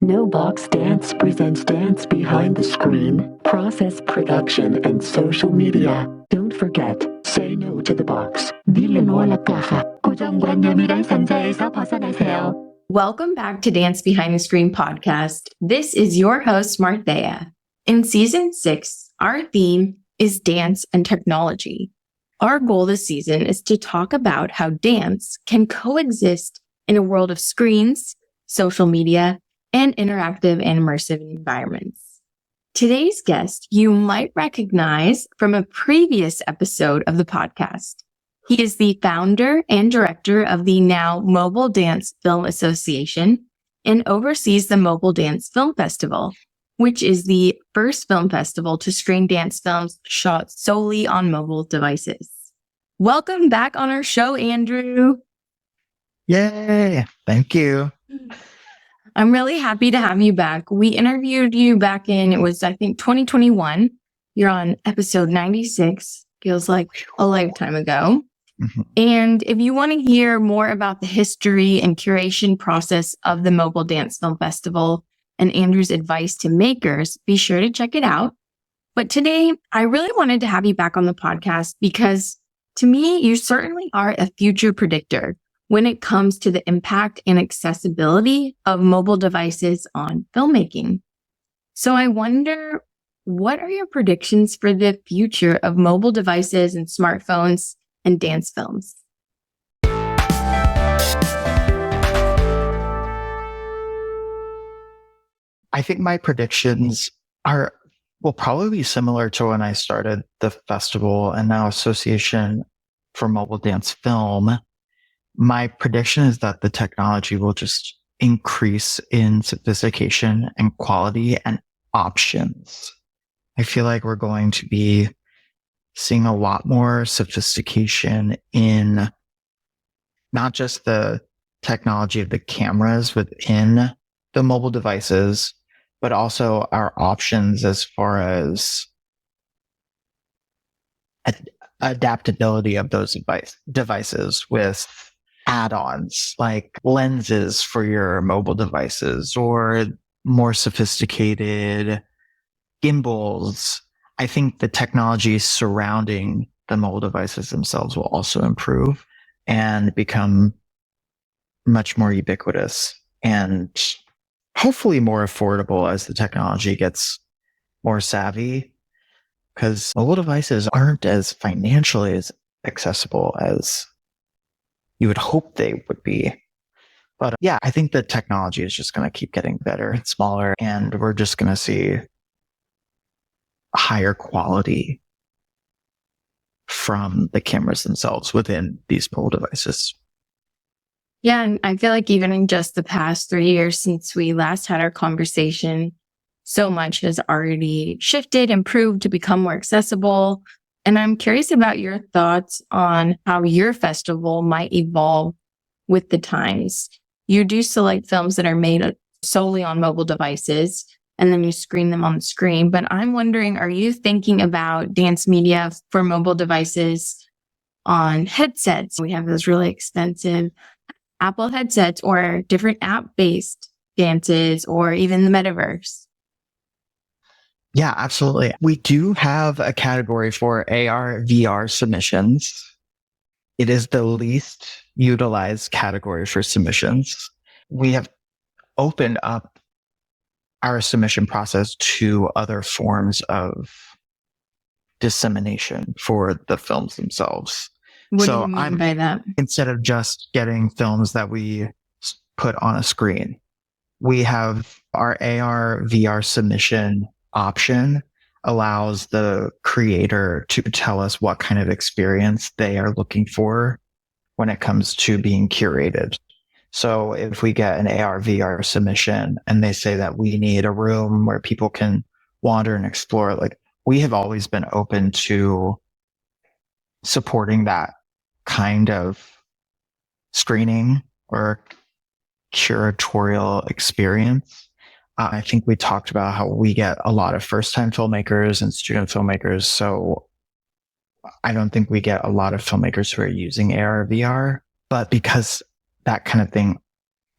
No Box Dance presents Dance Behind the Screen, process production, and social media. Don't forget, say no to the box. Dile no a la caja. 고정관념이란 상자에서 벗어나세요. Welcome back to Dance Behind the Screen podcast. This is your host, Martheya. In season 6, our theme is dance and technology. Our goal this season is to talk about how dance can coexist in a world of screens, social media, and interactive and immersive environments. Today's guest you might recognize from a previous episode of the podcast. He is the founder and director of the now Mobile Dance Film Association and oversees the Mobile Dance Film Festival, which is the first film festival to screen dance films shot solely on mobile devices. Welcome back on our show, Andrew. Yay! Thank you. I'm really happy to have you back. We interviewed you back in, it was, I think, 2021. You're on episode 96. Feels like a lifetime ago. Mm-hmm. And if you want to hear more about the history and curation process of the Mobile Dance Film Festival and Andrew's advice to makers, be sure to check it out. But today, I really wanted to have you back on the podcast because to me, you certainly are a future predictor when it comes to the impact and accessibility of mobile devices on filmmaking. So I wonder, what are your predictions for the future of mobile devices and smartphones and dance films? I think my predictions will probably be similar to when I started the festival and now Association for Mobile Dance Film. My prediction is that the technology will just increase in sophistication and quality and options. I feel like we're going to be seeing a lot more sophistication in not just the technology of the cameras within the mobile devices, but also our options as far as adaptability of those devices with add-ons like lenses for your mobile devices or more sophisticated gimbals. I think the technology surrounding the mobile devices themselves will also improve and become much more ubiquitous and hopefully more affordable as the technology gets more savvy, because mobile devices aren't as financially as accessible as you would hope they would be. But yeah, I think the technology is just going to keep getting better and smaller, and we're just going to see higher quality from the cameras themselves within these mobile devices. Yeah, and I feel like even in just the past 3 years since we last had our conversation, so much has already shifted, improved to become more accessible. And I'm curious about your thoughts on how your festival might evolve with the times. You do select films that are made solely on mobile devices, and then you screen them on the screen. But I'm wondering, are you thinking about dance media for mobile devices on headsets? We have those really expensive Apple headsets or different app-based dances or even the metaverse. Yeah, absolutely. We do have a category for AR, VR submissions. It is the least utilized category for submissions. We have opened up our submission process to other forms of dissemination for the films themselves. What do you mean by that? Instead of just getting films that we put on a screen, we have our AR, VR submission option allows the creator to tell us what kind of experience they are looking for when it comes to being curated. So if we get an AR, VR submission and they say that we need a room where people can wander and explore, like we have always been open to supporting that kind of screening or curatorial experience. I think we talked about how we get a lot of first-time filmmakers and student filmmakers. So I don't think we get a lot of filmmakers who are using AR or VR, but because that kind of thing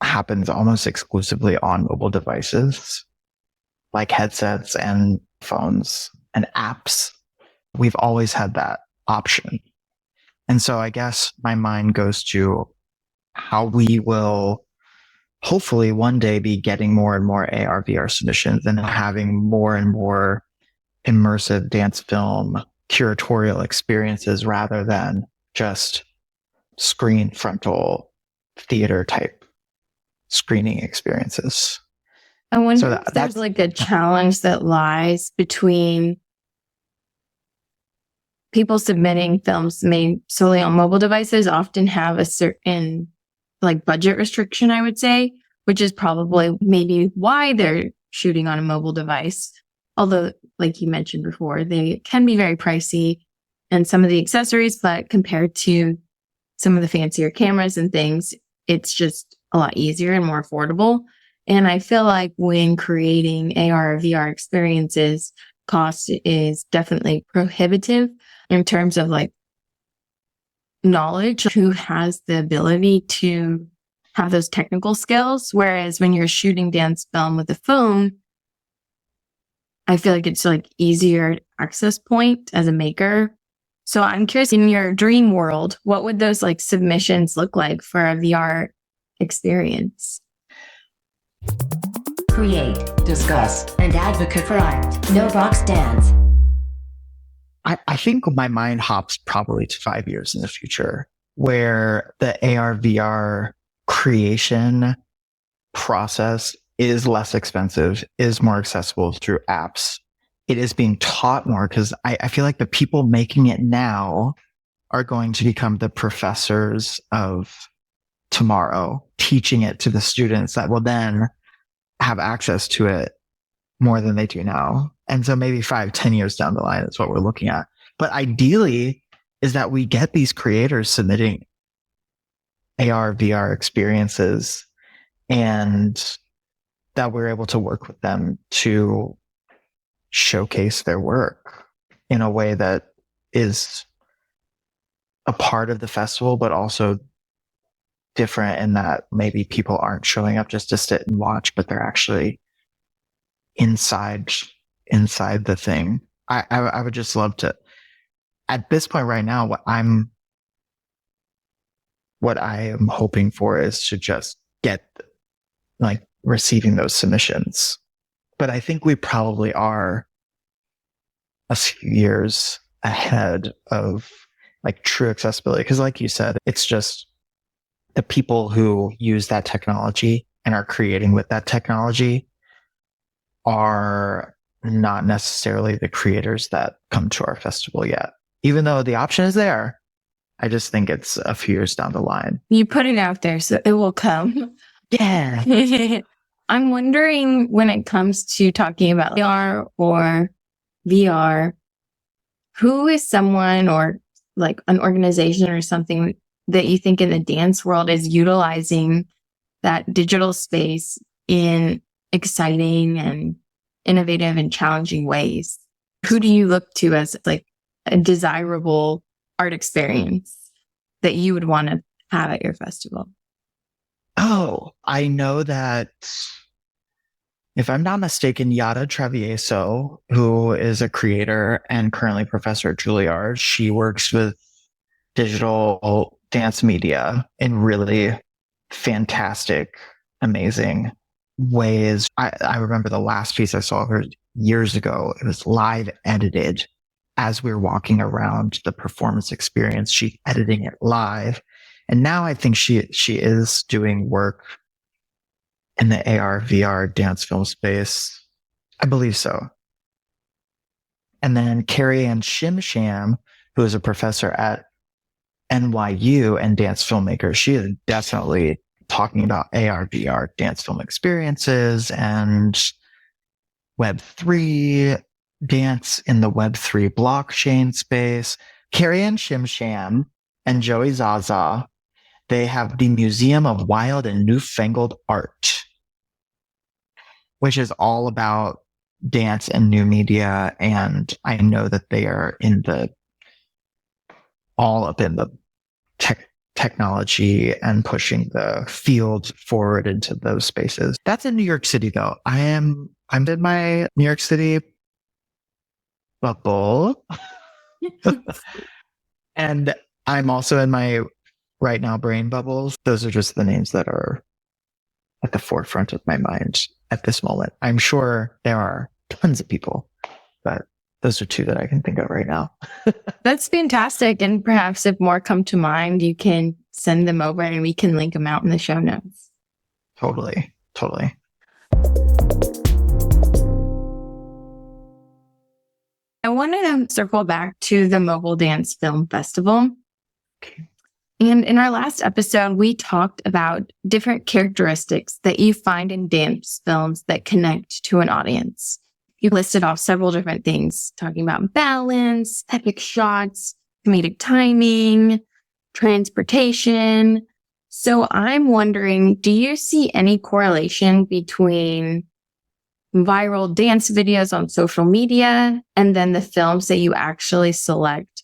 happens almost exclusively on mobile devices, like headsets and phones and apps. We've always had that option. And so I guess my mind goes to how we will hopefully one day be getting more and more AR VR submissions and having more and more immersive dance film curatorial experiences rather than just screen frontal theater type screening experiences. I wonder So if there's like a challenge that lies between people submitting films made solely on mobile devices often have a certain like budget restriction, I would say, which is probably maybe why they're shooting on a mobile device. Although, like you mentioned before, they can be very pricey and some of the accessories, but compared to some of the fancier cameras and things, it's just a lot easier and more affordable. And I feel like when creating AR or VR experiences, cost is definitely prohibitive in terms of like knowledge, who has the ability to have those technical skills. Whereas when you're shooting dance film with a phone, I feel like it's like easier access point as a maker. So I'm curious, in your dream world, what would those like submissions look like for a VR experience? Create, discuss, and advocate for art. No box dance. I think my mind hops probably to 5 years in the future where the AR VR creation process is less expensive, is more accessible through apps. It is being taught more because I feel like the people making it now are going to become the professors of tomorrow, teaching it to the students that will then have access to it more than they do now. And so maybe 5-10 years down the line is what we're looking at. But ideally is that we get these creators submitting AR, VR experiences and that we're able to work with them to showcase their work in a way that is a part of the festival, but also different in that maybe people aren't showing up just to sit and watch, but they're actually inside the thing. I would just love to, at this point right now, what I am hoping for is to just get like receiving those submissions. But I think we probably are a few years ahead of like true accessibility. Because like you said, it's just the people who use that technology and are creating with that technology are not necessarily the creators that come to our festival yet. Even though the option is there, I just think it's a few years down the line. You put it out there, so it will come. Yeah. I'm wondering when it comes to talking about AR or VR, who is someone or like an organization or something that you think in the dance world is utilizing that digital space in exciting and innovative and challenging ways? Who do you look to as like a desirable art experience that you would want to have at your festival? Oh, I know that if I'm not mistaken, Yara Travieso, who is a creator and currently professor at Juilliard, she works with digital dance media in really fantastic, amazing ways. I remember the last piece I saw of her years ago. It was live edited as we were walking around the performance experience. She's editing it live. And now I think she is doing work in the AR, VR dance film space. I believe so. And then Carrie Ann Shimsham, who is a professor at NYU and dance filmmaker, she is definitely talking about AR, VR dance film experiences and Web3 dance in the Web3 blockchain space. Carrie Ann Shimsham and Joey Zaza, they have the Museum of Wild and Newfangled Art, which is all about dance and new media. And I know that they are all up in the technology and pushing the field forward into those spaces. That's in New York City though. I'm in my New York City bubble. And I'm also in my right now brain bubbles. Those are just the names that are at the forefront of my mind at this moment. I'm sure there are tons of people, but those are two that I can think of right now. That's fantastic. And perhaps if more come to mind, you can send them over and we can link them out in the show notes. Totally. I wanted to circle back to the Mobile Dance Film Festival. Okay. And in our last episode, we talked about different characteristics that you find in dance films that connect to an audience. You listed off several different things, talking about balance, epic shots, comedic timing, transportation. So I'm wondering, do you see any correlation between viral dance videos on social media and then the films that you actually select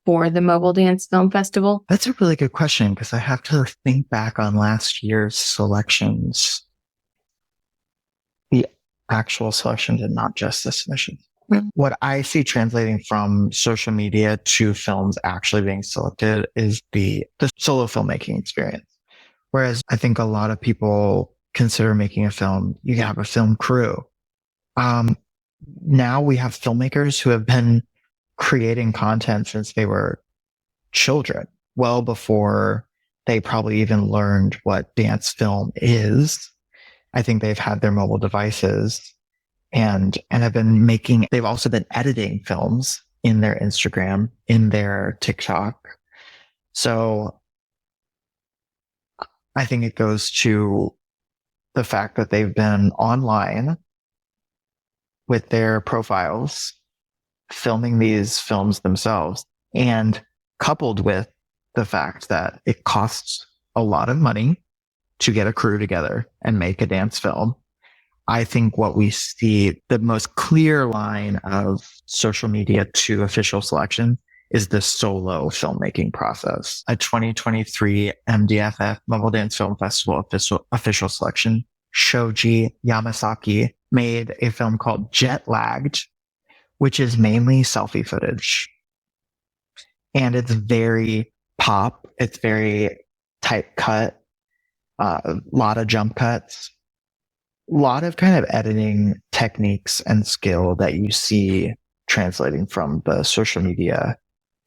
for the Mobile Dance Film Festival? That's a really good question because I have to think back on last year's selections. The actual selections and not just the submissions. What I see translating from social media to films actually being selected is the solo filmmaking experience. Whereas I think a lot of people consider making a film, you have a film crew. Now we have filmmakers who have been creating content since they were children, well before they probably even learned what dance film is. I think they've had their mobile devices and have been they've also been editing films in their Instagram, in their TikTok. So I think it goes to the fact that they've been online with their profiles, filming these films themselves, and coupled with the fact that it costs a lot of money to get a crew together and make a dance film. I think what we see, the most clear line of social media to official selection is the solo filmmaking process. A 2023 MDFF Mobile Dance Film Festival official selection, Shoji Yamasaki made a film called Jet Lagged, which is mainly selfie footage. And it's very pop. It's very tight cut, a lot of jump cuts, a lot of kind of editing techniques and skill that you see translating from the social media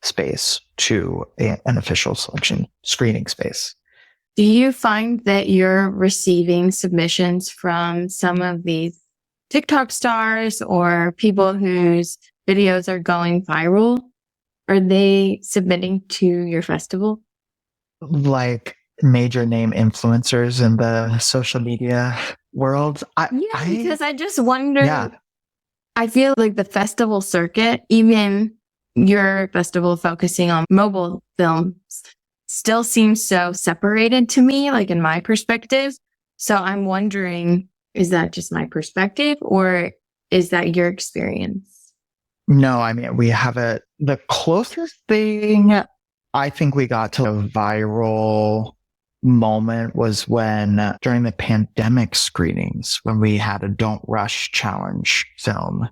space to an official selection screening space. Do you find that you're receiving submissions from some of these TikTok stars or people whose videos are going viral? Are they submitting to your festival? Like major name influencers in the social media world? Because I just wonder. Yeah. I feel like the festival circuit, even your festival focusing on mobile films, still seems so separated to me, like in my perspective. So I'm wondering, is that just my perspective or is that your experience? No, I mean, we have the closest thing I think we got to a viral moment was when during the pandemic screenings, when we had a Don't Rush Challenge film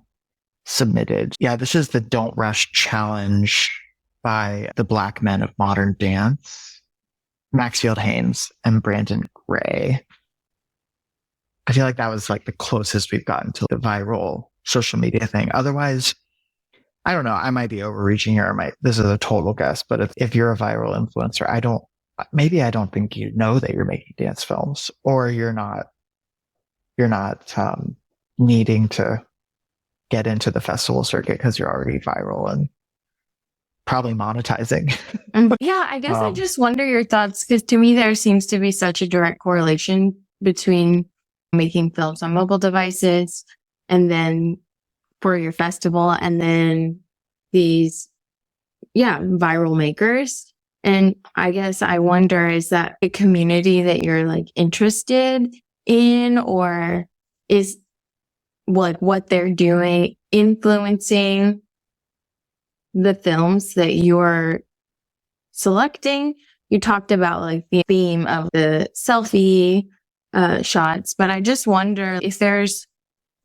submitted. Yeah, this is the Don't Rush Challenge by the Black Men of Modern Dance, Maxfield Haynes and Brandon Gray. I feel like that was like the closest we've gotten to the viral social media thing. Otherwise, I don't know. I might be overreaching here. This is a total guess, but if you're a viral influencer, I don't think you know that you're making dance films, or you're not needing to get into the festival circuit because you're already viral and probably monetizing. Yeah, I guess I just wonder your thoughts, because to me, there seems to be such a direct correlation between making films on mobile devices and then for your festival and then these, viral makers. And I guess I wonder, is that a community that you're like interested in, or is like what they're doing influencing the films that you're selecting? you talked about like the theme of the selfie shots, but I just wonder if there's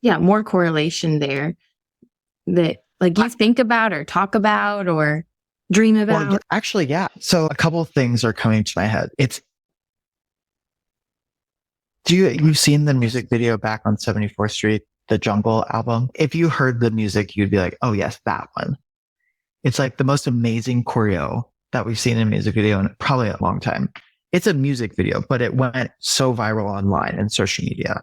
more correlation there that like you think about or talk about or dream about. Well, actually, yeah. So a couple of things are coming to my head. You've seen the music video Back on 74th Street, the Jungle album? If you heard the music, you'd be like, oh yes, that one. It's like the most amazing choreo that we've seen in a music video in probably a long time. It's a music video, but it went so viral online and social media.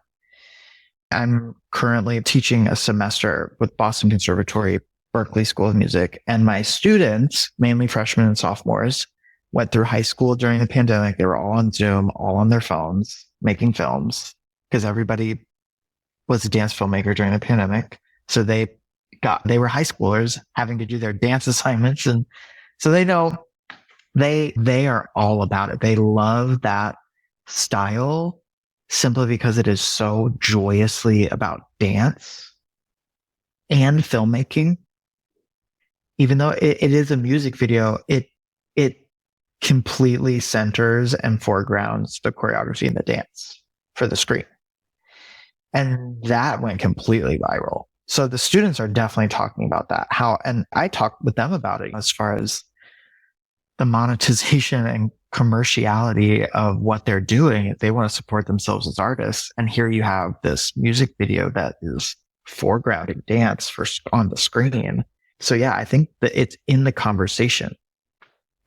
I'm currently teaching a semester with Boston Conservatory, Berklee School of Music, and my students, mainly freshmen and sophomores, went through high school during the pandemic. They were all on Zoom, all on their phones, making films, because everybody was a dance filmmaker during the pandemic. So they were high schoolers having to do their dance assignments. And so they know they are all about it. They love that style simply because it is so joyously about dance and filmmaking. Even though it is a music video, it completely centers and foregrounds the choreography and the dance for the screen. And that went completely viral. So the students are definitely talking about that. And I talked with them about it as far as the monetization and commerciality of what they're doing. If they want to support themselves as artists. And here you have this music video that is foregrounding dance on the screen. So yeah, I think that it's in the conversation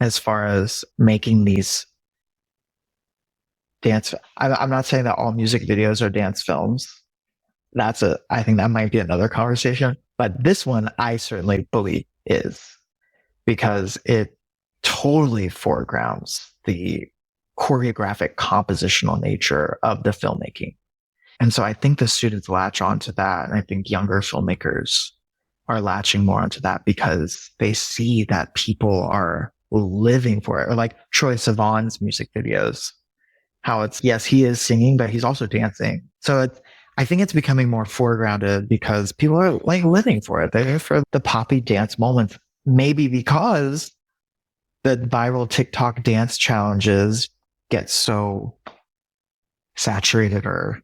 as far as making these dance. I'm not saying that all music videos are dance films. I think that might be another conversation, but this one I certainly believe is, because it totally foregrounds the choreographic compositional nature of the filmmaking. And so I think the students latch onto that. And I think younger filmmakers are latching more onto that because they see that people are living for it. Or like Troye Sivan's music videos, how it's, yes, he is singing, but he's also dancing. So I think it's becoming more foregrounded because people are like living for it. They're for the poppy dance moments, maybe because the viral TikTok dance challenges get so saturated or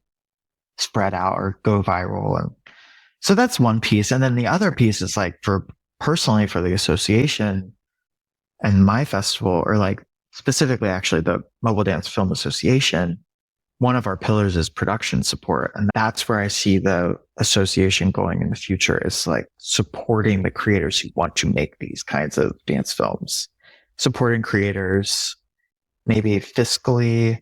spread out or go viral. And so that's one piece. And then the other piece is like personally for the association and my festival, or like specifically actually the Mobile Dance Film Association, one of our pillars is production support. And that's where I see the association going in the future, is like supporting the creators who want to make these kinds of dance films, supporting creators, maybe fiscally,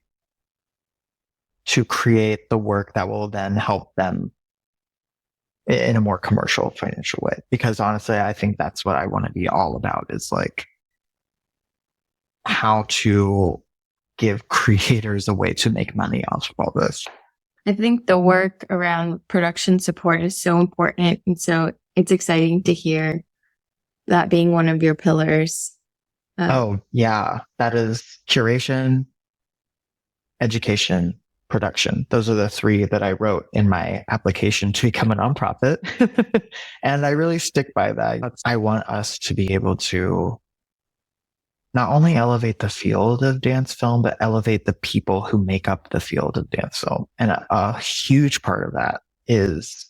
to create the work that will then help them in a more commercial, financial way. Because honestly, I think that's what I want to be all about, is like how to give creators a way to make money off of all this. I think the work around production support is so important. And so it's exciting to hear that being one of your pillars. Oh, yeah. That is curation, education, production. Those are the three that I wrote in my application to become a nonprofit. And I really stick by that. I want us to be able to not only elevate the field of dance film, but elevate the people who make up the field of dance film. And a huge part of that is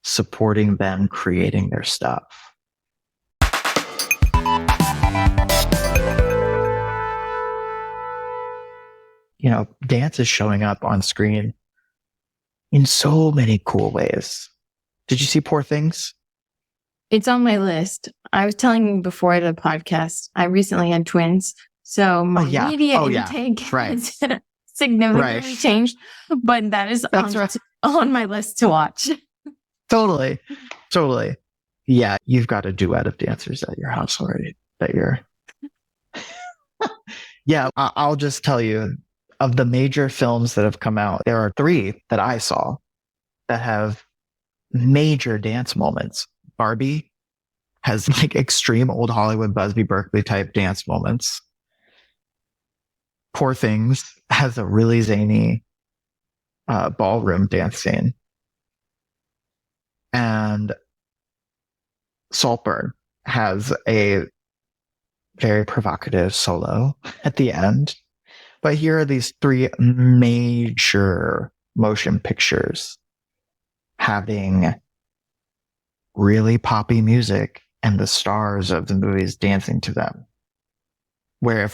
supporting them creating their stuff. You know, dance is showing up on screen in so many cool ways. Did you see Poor Things? It's on my list. I was telling you before the podcast, I recently had twins. So my media intake has significantly changed, but that is on my list to watch. Totally. Yeah, you've got a duet of dancers at your house already that you're... Yeah, I'll just tell you, of the major films that have come out, there are 3 that I saw that have major dance moments. Barbie has like extreme old Hollywood Busby Berkeley type dance moments. Poor Things has a really zany ballroom dance scene. And Saltburn has a very provocative solo at the end. But here are these three major motion pictures having really poppy music and the stars of the movies dancing to them. Where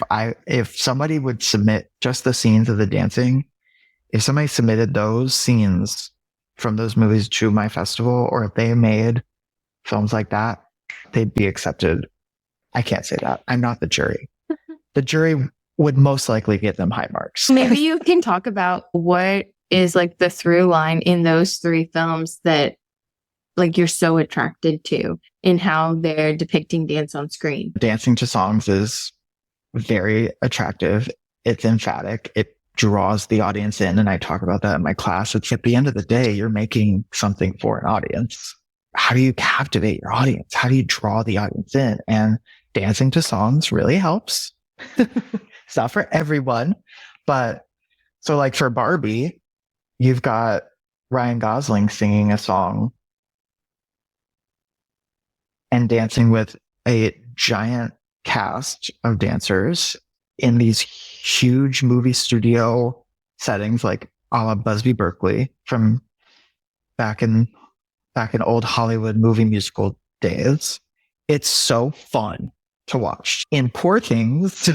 if somebody would submit just the scenes of the dancing, if somebody submitted those scenes from those movies to my festival, or if they made films like that, they'd be accepted. I can't say that. I'm not the jury. The jury would most likely give them high marks. Maybe you can talk about what is like the through line in those three films that like you're so attracted to in how they're depicting dance on screen. Dancing to songs is very attractive. It's emphatic. It draws the audience in. And I talk about that in my class. It's at the end of the day, you're making something for an audience. How do you captivate your audience? How do you draw the audience in? And dancing to songs really helps. It's not for everyone, but so like for Barbie, you've got Ryan Gosling singing a song and dancing with a giant cast of dancers in these huge movie studio settings, like a la Busby Berkeley from back in old Hollywood movie musical days. It's so fun to watch. In Poor Things,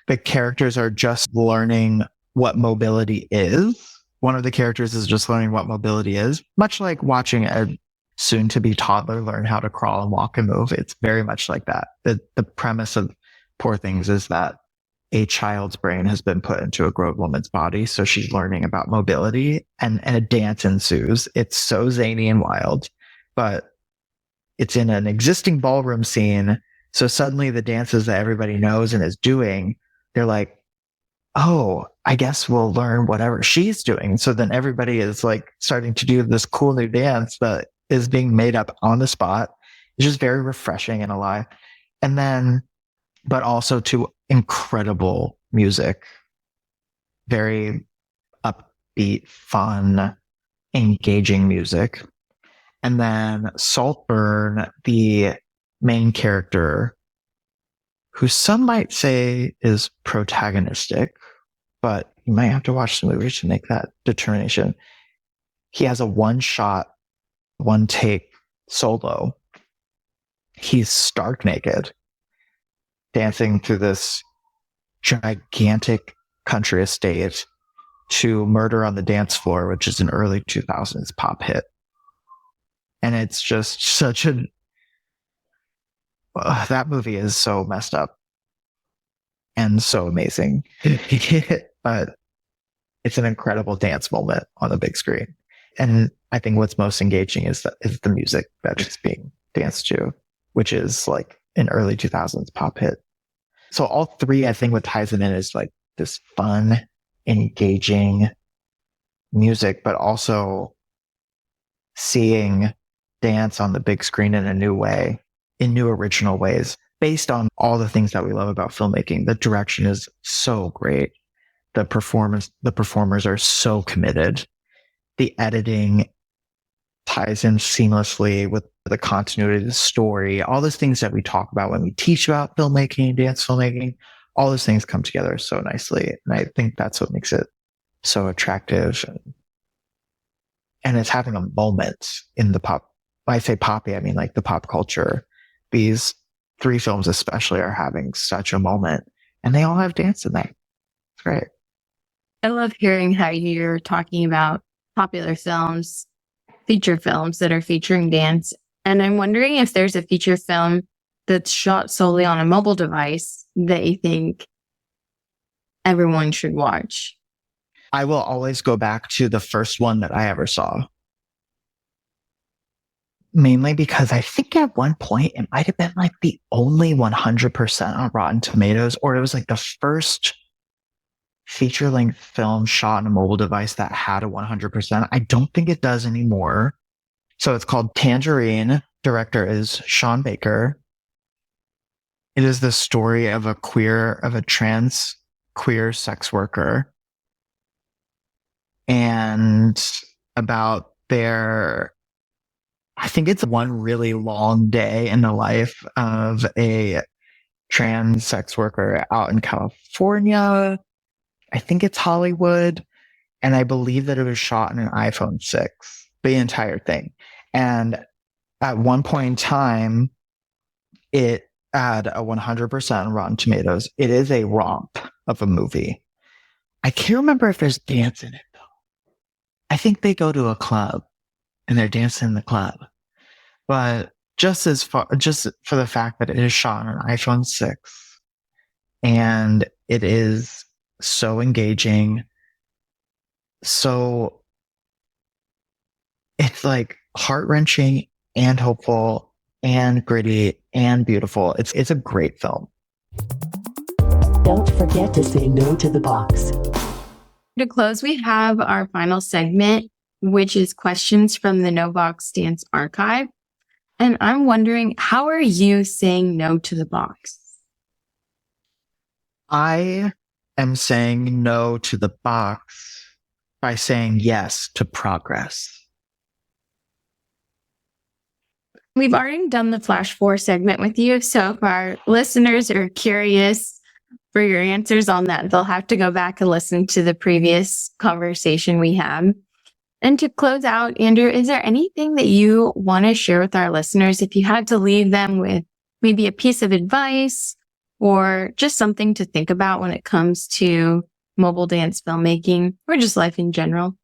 the characters are just learning what mobility is. One of the characters is just learning what mobility is, much like watching a soon-to-be toddler learn how to crawl and walk and move. It's very much like that. The premise of Poor Things is that a child's brain has been put into a grown woman's body, so she's learning about mobility, and a dance ensues. It's so zany and wild, but it's in an existing ballroom scene. So suddenly the dances that everybody knows and is doing, they're like, oh, I guess we'll learn whatever she's doing. So then everybody is like starting to do this cool new dance that is being made up on the spot. It's just very refreshing and alive. And then, but also to incredible music, very upbeat, fun, engaging music. And then Saltburn, the main character, who some might say is protagonistic, but you might have to watch the movie to make that determination. He has a one-shot, one-take solo. He's stark naked, dancing through this gigantic country estate to Murder on the Dance Floor, which is an early 2000s pop hit. And it's just such a... that movie is so messed up and so amazing. But it's an incredible dance moment on the big screen. And I think what's most engaging is the music that is being danced to, which is like an early 2000s pop hit. So all three, I think what ties them in is like this fun, engaging music, but also seeing dance on the big screen in a new way, in new original ways, based on all the things that we love about filmmaking. The direction is so great. The performers are so committed. The editing ties in seamlessly with the continuity of the story. All those things that we talk about when we teach about filmmaking, dance filmmaking, all those things come together so nicely. And I think that's what makes it so attractive. And it's having a moment in the pop. When I say poppy, I mean like the pop culture. These three films especially are having such a moment, and they all have dance in them. It's great. I love hearing how you're talking about popular films, feature films that are featuring dance. And I'm wondering if there's a feature film that's shot solely on a mobile device that you think everyone should watch. I will always go back to the first one that I ever saw. Mainly because I think at one point it might have been like the only 100% on Rotten Tomatoes, or it was like the first feature-length film shot on a mobile device that had a 100%. I don't think it does anymore. So it's called Tangerine. Director is Sean Baker. It is the story of a trans queer sex worker, and about their, I think it's one really long day in the life of a trans sex worker out in California. I think it's Hollywood. And I believe that it was shot on an iPhone 6, the entire thing. And at one point in time, it had a 100% on Rotten Tomatoes. It is a romp of a movie. I can't remember if there's dance in it, though. I think they go to a club and they're dancing in the club. But just for the fact that it is shot on an iPhone 6 and it is so engaging, so it's like heart-wrenching and hopeful and gritty and beautiful. It's a great film. Don't forget to say no to the box. To close, we have our final segment, which is questions from the No Box Dance Archive. And I'm wondering, how are you saying no to the box? I am saying no to the box by saying yes to progress. We've already done the Flash 4 segment with you, so if our listeners are curious for your answers on that, they'll have to go back and listen to the previous conversation we had. And to close out, Andrew, is there anything that you want to share with our listeners if you had to leave them with maybe a piece of advice or just something to think about when it comes to mobile dance filmmaking or just life in general?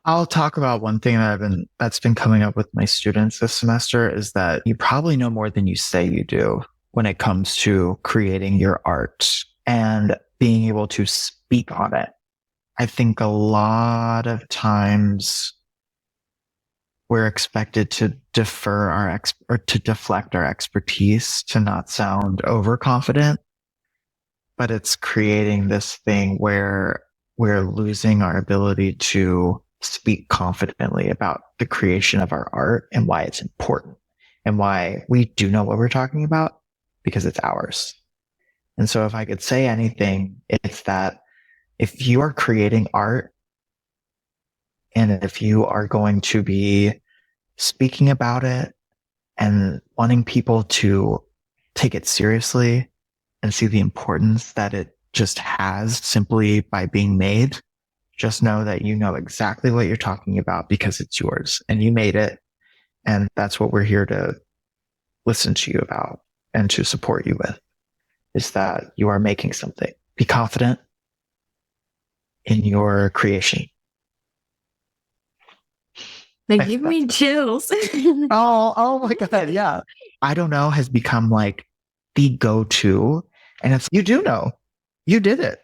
I'll talk about one thing that's been coming up with my students this semester is that you probably know more than you say you do when it comes to creating your art and being able to speak on it. I think a lot of times we're expected to deflect our expertise to not sound overconfident, but it's creating this thing where we're losing our ability to speak confidently about the creation of our art and why it's important and why we do know what we're talking about because it's ours. And so if I could say anything, it's that if you are creating art and if you are going to be speaking about it and wanting people to take it seriously and see the importance that it just has simply by being made, just know that you know exactly what you're talking about because it's yours and you made it. And that's what we're here to listen to you about and to support you with, is that you are making something. Be confident in your creation. They give me chills. Oh my God. Yeah. I don't know has become like the go-to. And it's, you do know, you did it.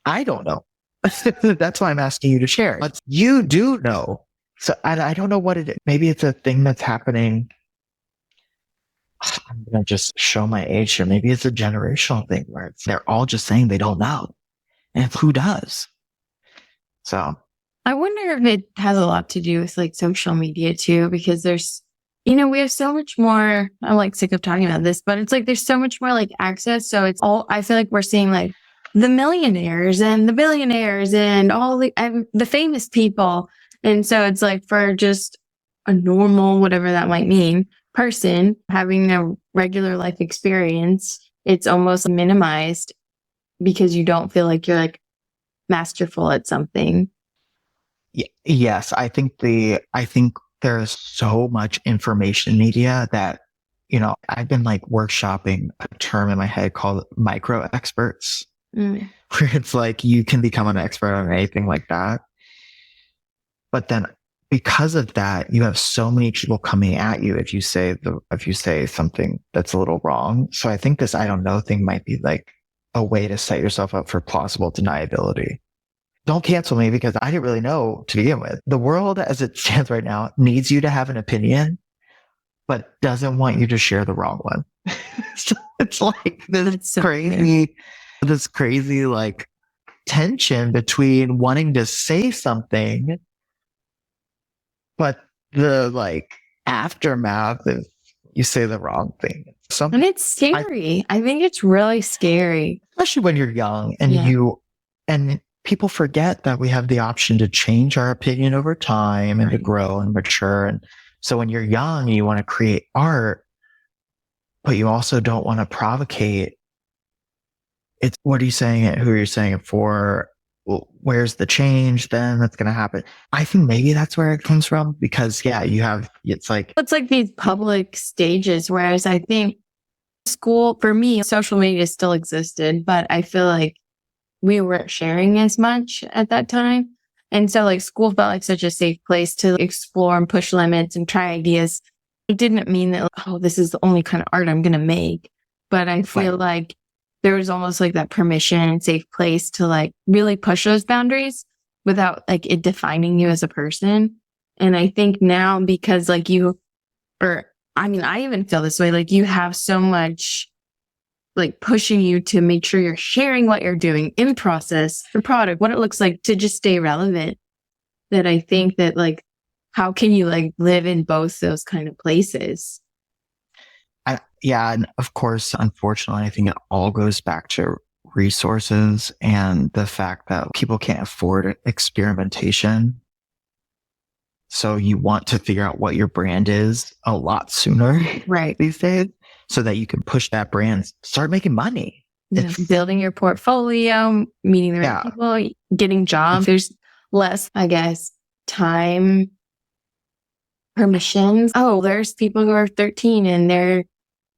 I don't know. That's why I'm asking you to share. But you do know. So I don't know what it is. Maybe it's a thing that's happening. I'm going to just show my age here. Maybe it's a generational thing where they're all just saying they don't know. And who does? So I wonder if it has a lot to do with like social media too, because there's, we have so much more. I'm like sick of talking about this, but it's like there's so much more like access. So it's all, I feel like we're seeing like the millionaires and the billionaires and all the famous people. And so it's like for just a normal, whatever that might mean, person having a regular life experience, it's almost minimized because you don't feel like you're like masterful at something. Yes, I think there's so much information media that, I've been like workshopping a term in my head called micro experts, where it's like you can become an expert on anything like that. But then because of that, you have so many people coming at you if you say something that's a little wrong. So I think this I don't know thing might be like a way to set yourself up for plausible deniability. Don't cancel me because I didn't really know to begin with. The world as it stands right now needs you to have an opinion, but doesn't want you to share the wrong one. So it's like this crazy like tension between wanting to say something, but the like aftermath is you say the wrong thing. And it's scary. I think it's really scary. Especially when you're young and people forget that we have the option to change our opinion over time and to grow and mature. And so when you're young and you want to create art, but you also don't want to provocate. It's what are you saying it? Who are you saying it for? Where's the change then that's going to happen? I think maybe that's where it comes from because it's like these public stages, whereas I think school, for me, social media still existed, but I feel like we weren't sharing as much at that time. And so like school felt like such a safe place to explore and push limits and try ideas. It didn't mean that, oh, this is the only kind of art I'm going to make. But I feel like there was almost like that permission and safe place to like really push those boundaries without like it defining you as a person. And I think now because like I even feel this way, like you have so much like pushing you to make sure you're sharing what you're doing in process, the product, what it looks like to just stay relevant. That I think that like, how can you like live in both those kind of places? And of course, unfortunately, I think it all goes back to resources and the fact that people can't afford experimentation. So you want to figure out what your brand is a lot sooner these days so that you can push that brand, start making money. Yeah. Building your portfolio, meeting the right people, getting jobs. There's less, I guess, time, permissions. Oh, there's people who are 13 and they're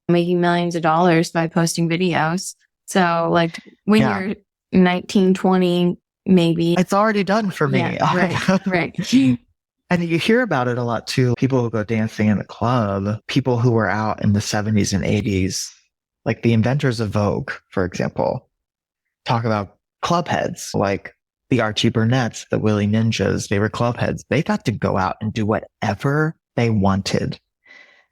making millions of dollars by posting videos. So like when you're 19, 20, maybe. It's already done for me. Yeah, right. And you hear about it a lot too. People who go dancing in the club, people who were out in the 70s and 80s, like the inventors of Vogue, for example, talk about club heads, like the Archie Burnett's, the Willie Ninjas. They were club heads. They got to go out and do whatever they wanted.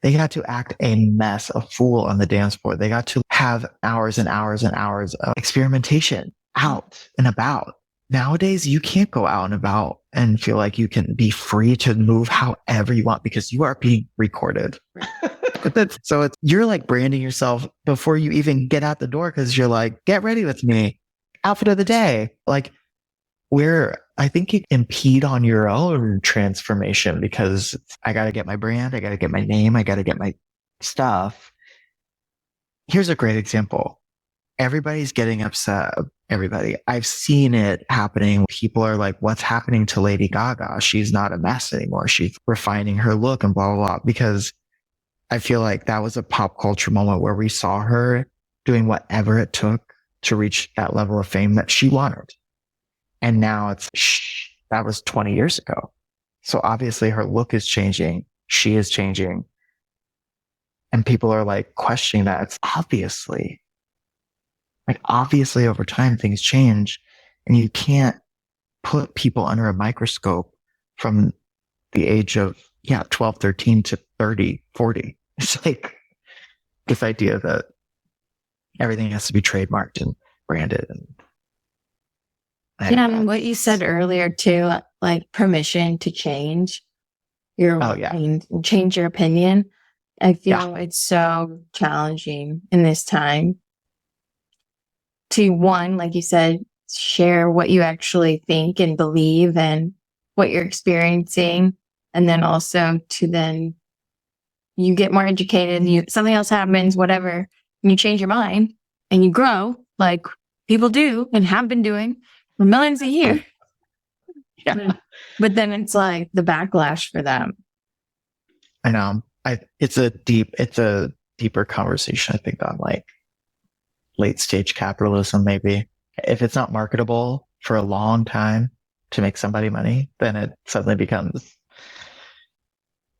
They got to act a mess, a fool on the dance floor. They got to have hours and hours and hours of experimentation out and about. Nowadays, you can't go out and about and feel like you can be free to move however you want because you are being recorded. You're like branding yourself before you even get out the door because you're like, get ready with me. Outfit of the day. Like I think you impede on your own transformation because I got to get my brand. I got to get my name. I got to get my stuff. Here's a great example. Everybody's getting upset. Everybody. I've seen it happening. People are like, what's happening to Lady Gaga? She's not a mess anymore. She's refining her look and blah, blah, blah. Because I feel like that was a pop culture moment where we saw her doing whatever it took to reach that level of fame that she wanted. And now that was 20 years ago. So obviously her look is changing. She is changing. And people are like questioning that. It's obviously over time things change and you can't put people under a microscope from the age of 12, 13 to 30, 40. It's like this idea that everything has to be trademarked and branded. And what you said earlier too, like permission to change your mind and change your opinion. I feel it's so challenging in this time to one, like you said, share what you actually think and believe and what you're experiencing. And then also to then you get more educated and something else happens, whatever, and you change your mind and you grow like people do and have been doing for millions a year. Yeah. But then it's like the backlash for them. I know. It's a deeper conversation, I think, on like late stage capitalism, maybe. If it's not marketable for a long time to make somebody money, then it suddenly becomes,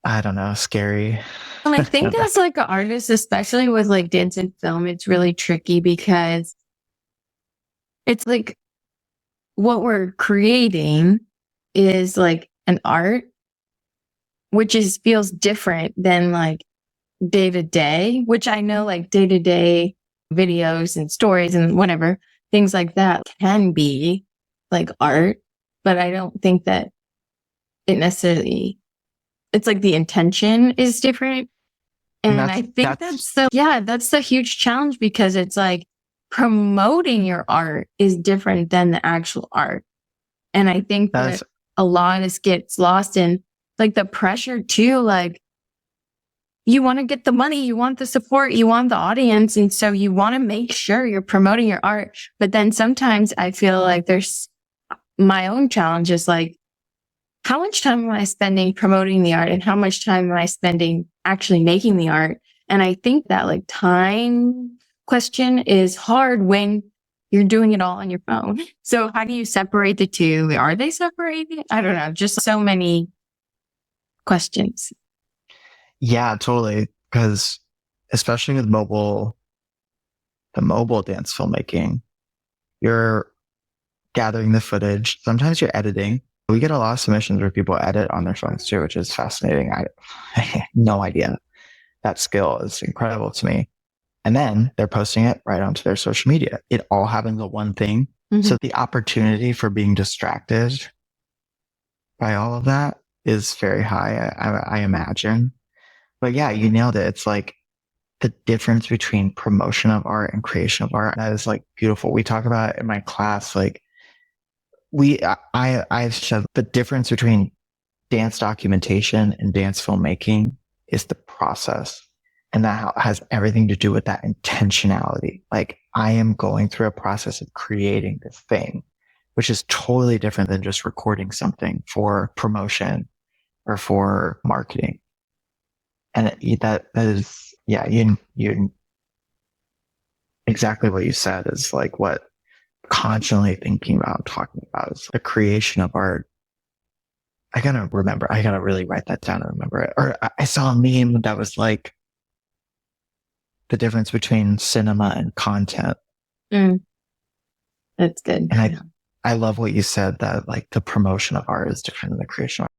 I don't know, scary. And I think as like an artist, especially with like dance and film, it's really tricky because it's like what we're creating is like an art, which feels different than like day to day, which I know like day to day videos and stories and whatever, things like that can be like art, but I don't think that it necessarily, it's like the intention is different. And I think that's the huge challenge because it's like promoting your art is different than the actual art. And I think that a lot of this gets lost in like the pressure too, like you want to get the money, you want the support, you want the audience. And so you want to make sure you're promoting your art. But then sometimes I feel like there's my own challenge is like, how much time am I spending promoting the art and how much time am I spending actually making the art? And I think that like time question is hard when you're doing it all on your phone. So how do you separate the two? Are they separated? I don't know. Just so many questions. Yeah, totally. Because especially with the mobile dance filmmaking, you're gathering the footage. Sometimes you're editing. We get a lot of submissions where people edit on their phones too, which is fascinating. I had no idea. That skill is incredible to me. And then they're posting it right onto their social media. It all happens at one thing. Mm-hmm. So the opportunity for being distracted by all of that is very high, I imagine. But yeah, you nailed it. It's like the difference between promotion of art and creation of art. That is like beautiful. We talk about it in my class, like I've said the difference between dance documentation and dance filmmaking is the process. And that has everything to do with that intentionality. Like I am going through a process of creating this thing, which is totally different than just recording something for promotion or for marketing. And that is, yeah, you exactly what you said is like what constantly thinking about, talking about is the creation of art. I gotta really write that down and remember it. Or I saw a meme that was like the difference between cinema and content. That's good. And I love what you said that like the promotion of art is different than the creation of art.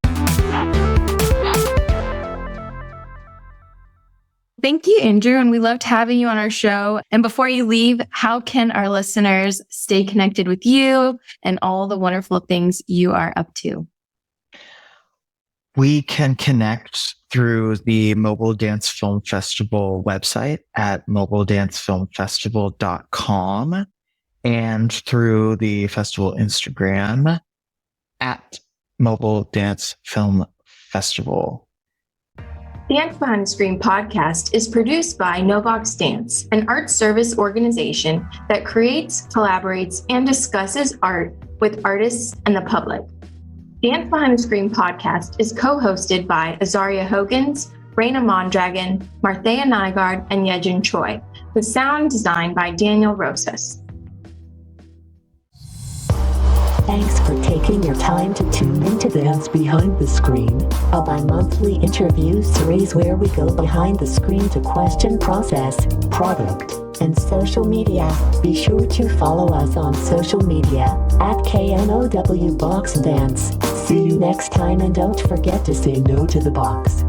Thank you, Andrew. And we loved having you on our show. And before you leave, how can our listeners stay connected with you and all the wonderful things you are up to? We can connect through the Mobile Dance Film Festival website at mobiledancefilmfestival.com and through the festival Instagram at Mobile Dance Film Festival. Dance Behind the Screen podcast is produced by Novox Dance, an art service organization that creates, collaborates, and discusses art with artists and the public. Dance Behind the Screen podcast is co-hosted by Azaria Hogans, Raina Mondragon, Martheya Nygaard, and Yejin Choi, with sound design by Daniel Rosas. Thanks for taking your time to tune into Dance Behind the Screen, a bi-monthly interview series where we go behind the screen to question process, product, and social media. Be sure to follow us on social media at KNOW Box Dance. See you next time and don't forget to say no to the box.